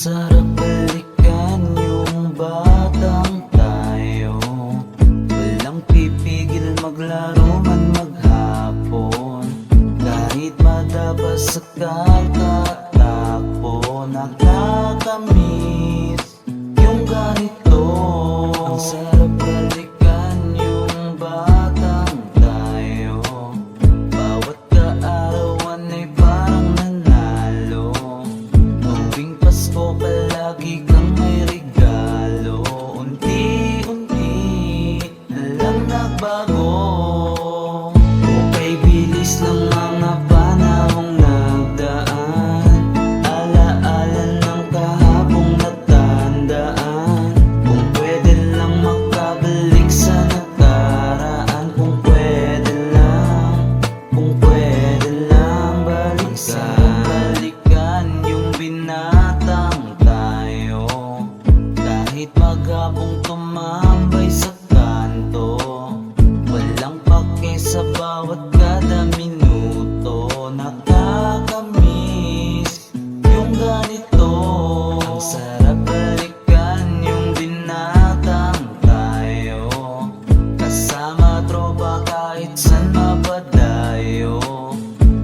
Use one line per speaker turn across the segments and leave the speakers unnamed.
sarap balikan yung batang tayo. Walang pipigil maglaro man maghapon. Kahit madabas sa kakatakbo, nakakamiss yung ganito. Ang sarap balikan yung batang tayo. Bawat kaarawan ay parang nanalo. Tuwing Pasko palagi kang may regalo. Unti-unti na lang nagbago. Okay, bilis ng mga panahong nagdaan. Alaala ng kahapong natandaan. Kung pwede lang makabalik sa nakaraan. Kung pwede lang balikan yung binatang tayo. Kahit maghapong tumambay sa kanto, walang pake sa bawat kada minuto. Nakakamiss yung ganito. Ang sarap balikan yung binatang tayo. Kasama tropa kahit san mapadayo.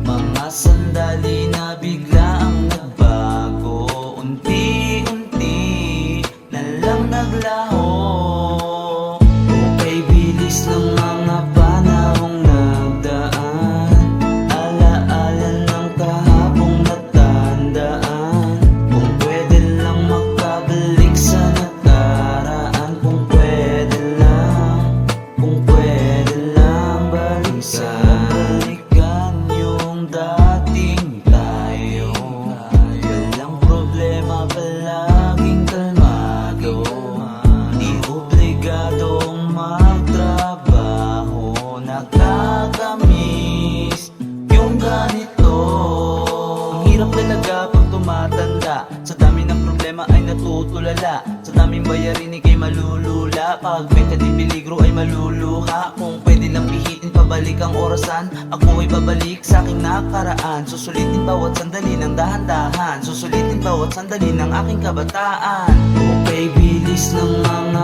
Mga sandali na bigla ang nagbago. Unti-unti na lang naglaho. Okay, bilis ng mga panahong nagdaan. Alaala ng kahapong natandaan. Kung pwede lang makabalik sa nakaraan. Kung pwede lang balikan yung dating tayo. Walang problema, palaging kalmado. Di obligadong magtrabaho. Nakakamiss yung ganito. Ang hirap talaga pag tumatanda. Sa dami ng problema ay natutulala. Sa daming bayarin ikay malulula. Pag may katipiligro ay maluluha. Kung pwede lang pihitin pabalik ang orasan, ako ay babalik sa aking nakaraan. Susulitin bawat sandali ng dahan-dahan. Susulitin bawat sandali ng aking kabataan. Okay, bilis ng mga